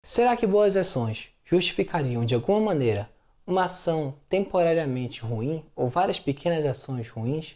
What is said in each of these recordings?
Será que boas ações justificariam de alguma maneira uma ação temporariamente ruim ou várias pequenas ações ruins?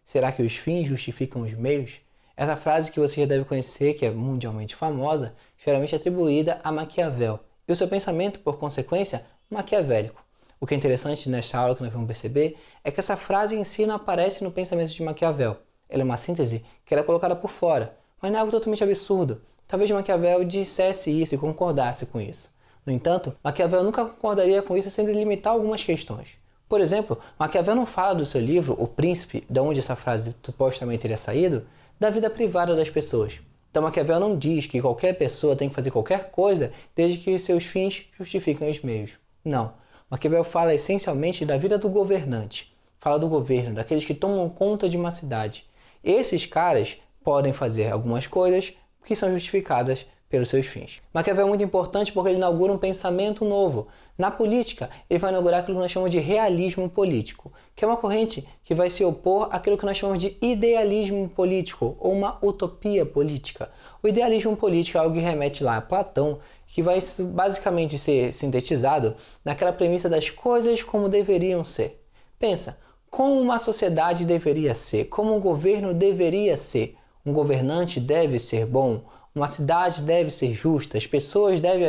Será que os fins justificam os meios? Essa frase que você já deve conhecer, que é mundialmente famosa, geralmente atribuída a Maquiavel, e o seu pensamento, por consequência, maquiavélico. O que é interessante nesta aula que nós vamos perceber é que essa frase em si não aparece no pensamento de Maquiavel. Ela é uma síntese que ela é colocada por fora, mas não é algo totalmente absurdo. Talvez Maquiavel dissesse isso e concordasse com isso. No entanto, Maquiavel nunca concordaria com isso sem limitar algumas questões. Por exemplo, Maquiavel não fala do seu livro, O Príncipe, de onde essa frase supostamente teria saído, da vida privada das pessoas. Então Maquiavel não diz que qualquer pessoa tem que fazer qualquer coisa desde que seus fins justifiquem os meios. Não. Maquiavel fala essencialmente da vida do governante. Fala do governo, daqueles que tomam conta de uma cidade. Esses caras podem fazer algumas coisas que são justificadas pelos seus fins. Maquiavel é muito importante porque ele inaugura um pensamento novo. Na política, ele vai inaugurar aquilo que nós chamamos de realismo político, que é uma corrente que vai se opor àquilo que nós chamamos de idealismo político, ou uma utopia política. O idealismo político é algo que remete lá a Platão, que vai basicamente ser sintetizado naquela premissa das coisas como deveriam ser. Pensa, como uma sociedade deveria ser, como um governo deveria ser. Um governante deve ser bom, uma cidade deve ser justa, as pessoas devem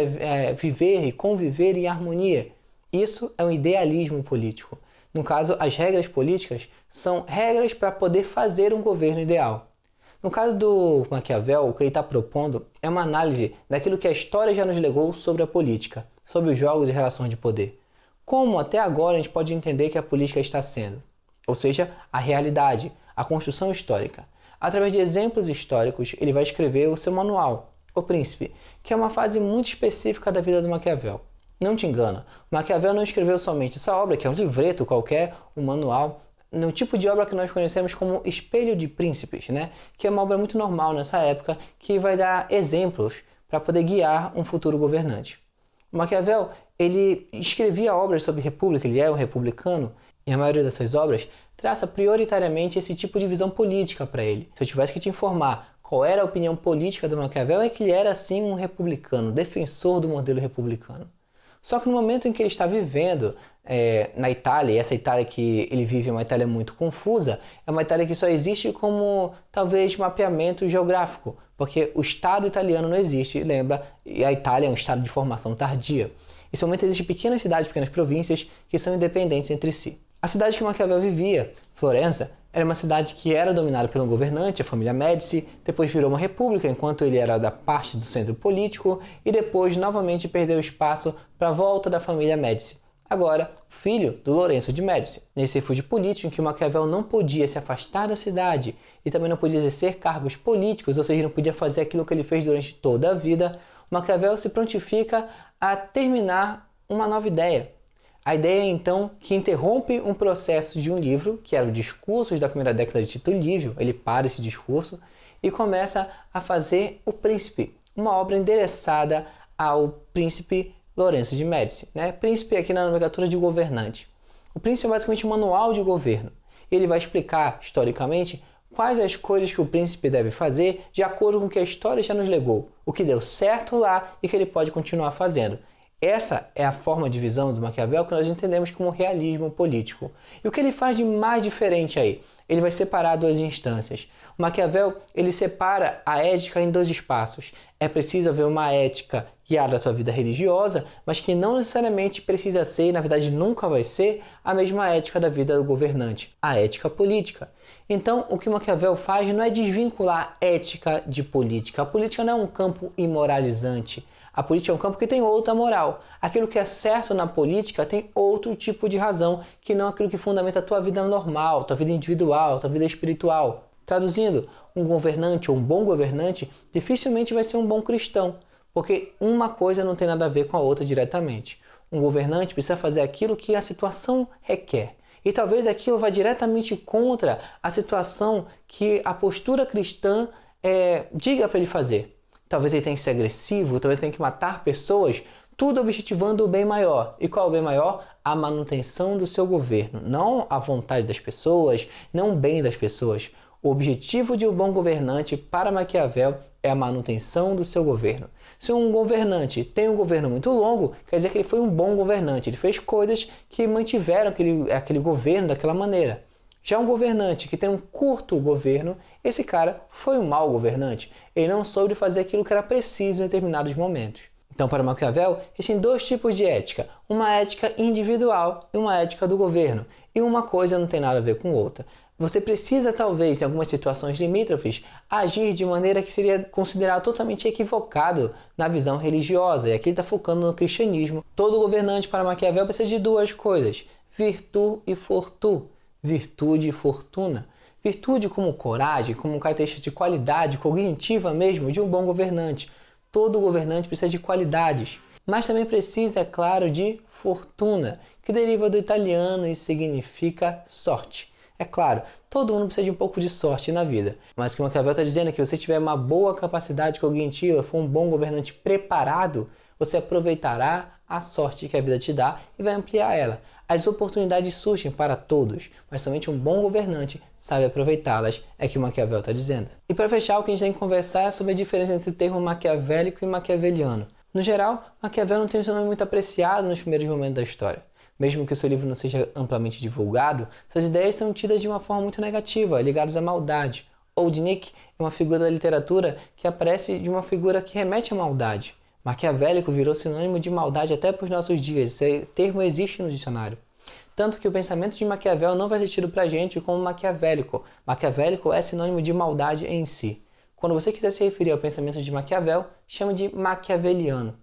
viver e conviver em harmonia. Isso é um idealismo político. No caso, as regras políticas são regras para poder fazer um governo ideal. No caso do Maquiavel, o que ele está propondo é uma análise daquilo que a história já nos legou sobre a política, sobre os jogos e relações de poder. Como até agora a gente pode entender que a política está sendo, ou seja, a realidade, a construção histórica. Através de exemplos históricos, ele vai escrever o seu manual, O Príncipe, que é uma fase muito específica da vida do Maquiavel. Não te engana, Maquiavel não escreveu somente essa obra, que é um livreto qualquer, um manual, no tipo de obra que nós conhecemos como Espelho de Príncipes, né? Que é uma obra muito normal nessa época, que vai dar exemplos para poder guiar um futuro governante. O Maquiavel, ele escrevia obras sobre república, ele é um republicano, e a maioria das suas obras traça prioritariamente esse tipo de visão política para ele. Se eu tivesse que te informar qual era a opinião política do Maquiavel, é que ele era sim um republicano, defensor do modelo republicano. Só que no momento em que ele está vivendo na Itália, e essa Itália que ele vive é uma Itália muito confusa, é uma Itália que só existe como talvez mapeamento geográfico, porque o Estado italiano não existe, lembra? E a Itália é um estado de formação tardia. Nesse momento existem pequenas cidades, pequenas províncias que são independentes entre si. A cidade que Maquiavel vivia, Florença, era uma cidade que era dominada por um governante, a família Médici, depois virou uma república enquanto ele era da parte do centro político e depois novamente perdeu espaço para a volta da família Médici. Agora, filho do Lourenço de Médici. Nesse refúgio político em que Maquiavel não podia se afastar da cidade e também não podia exercer cargos políticos, ou seja, não podia fazer aquilo que ele fez durante toda a vida, Maquiavel se prontifica a terminar uma nova ideia. A ideia, então, que interrompe um processo de um livro, que era o Discursos da primeira década de Tito Livio, ele para esse discurso e começa a fazer O Príncipe, uma obra endereçada ao príncipe Lourenço de Médici, né? Príncipe aqui na nomenclatura de governante. O príncipe é basicamente um manual de governo. Ele vai explicar, historicamente, quais as coisas que o príncipe deve fazer de acordo com o que a história já nos legou, o que deu certo lá e que ele pode continuar fazendo. Essa é a forma de visão do Maquiavel que nós entendemos como realismo político. E o que ele faz de mais diferente aí? Ele vai separar duas instâncias. O Maquiavel, ele separa a ética em dois espaços. É preciso haver uma ética guiada à tua vida religiosa, mas que não necessariamente precisa ser, e na verdade nunca vai ser, a mesma ética da vida do governante, a ética política. Então, o que o Maquiavel faz não é desvincular ética de política. A política não é um campo imoralizante. A política é um campo que tem outra moral. Aquilo que é certo na política tem outro tipo de razão, que não aquilo que fundamenta a tua vida normal, tua vida individual, tua vida espiritual. Traduzindo, um governante ou um bom governante dificilmente vai ser um bom cristão, porque uma coisa não tem nada a ver com a outra diretamente. Um governante precisa fazer aquilo que a situação requer. E talvez aquilo vá diretamente contra a situação que a postura cristã diga para ele fazer. Talvez ele tenha que ser agressivo, talvez ele tenha que matar pessoas, tudo objetivando o bem maior. E qual é o bem maior? A manutenção do seu governo, não a vontade das pessoas, não o bem das pessoas. O objetivo de um bom governante para Maquiavel é a manutenção do seu governo. Se um governante tem um governo muito longo, quer dizer que ele foi um bom governante. Ele fez coisas que mantiveram aquele governo daquela maneira. Já um governante que tem um curto governo, esse cara foi um mau governante. Ele não soube fazer aquilo que era preciso em determinados momentos. Então, para Maquiavel, existem dois tipos de ética. Uma ética individual e uma ética do governo. E uma coisa não tem nada a ver com outra. Você precisa, talvez, em algumas situações limítrofes, agir de maneira que seria considerado totalmente equivocado na visão religiosa. E aqui ele está focando no cristianismo. Todo governante para Maquiavel precisa de duas coisas: virtude e fortuna. Virtude e fortuna. Virtude como coragem, como característica de qualidade cognitiva mesmo de um bom governante. Todo governante precisa de qualidades, mas também precisa, é claro, de fortuna, que deriva do italiano e significa sorte. É claro, todo mundo precisa de um pouco de sorte na vida, mas o que Maquiavel está dizendo é que se você tiver uma boa capacidade cognitiva, for um bom governante preparado, você aproveitará a sorte que a vida te dá e vai ampliar ela. As oportunidades surgem para todos, mas somente um bom governante sabe aproveitá-las, é o que Maquiavel está dizendo. E para fechar, o que a gente tem que conversar é sobre a diferença entre o termo maquiavélico e maquiaveliano. No geral, Maquiavel não tem seu nome muito apreciado nos primeiros momentos da história. Mesmo que o seu livro não seja amplamente divulgado, suas ideias são tidas de uma forma muito negativa, ligadas à maldade. Old Nick é uma figura da literatura que aparece de uma figura que remete à maldade. Maquiavélico virou sinônimo de maldade até para os nossos dias, esse termo existe no dicionário. Tanto que o pensamento de Maquiavel não vai ser tido para a gente como maquiavélico. Maquiavélico é sinônimo de maldade em si. Quando você quiser se referir ao pensamento de Maquiavel, chame de maquiaveliano.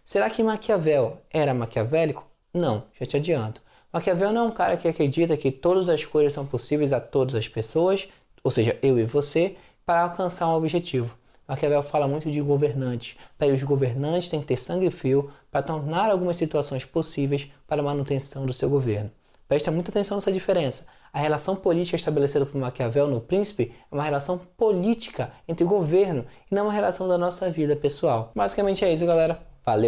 Será que Maquiavel era maquiavélico? Não, já te adianto. Maquiavel não é um cara que acredita que todas as coisas são possíveis a todas as pessoas, ou seja, eu e você, para alcançar um objetivo. Maquiavel fala muito de governantes. Para os governantes têm que ter sangue frio para tornar algumas situações possíveis para a manutenção do seu governo. Presta muita atenção nessa diferença. A relação política estabelecida por Maquiavel no Príncipe é uma relação política entre governo e não uma relação da nossa vida pessoal. Basicamente é isso, galera.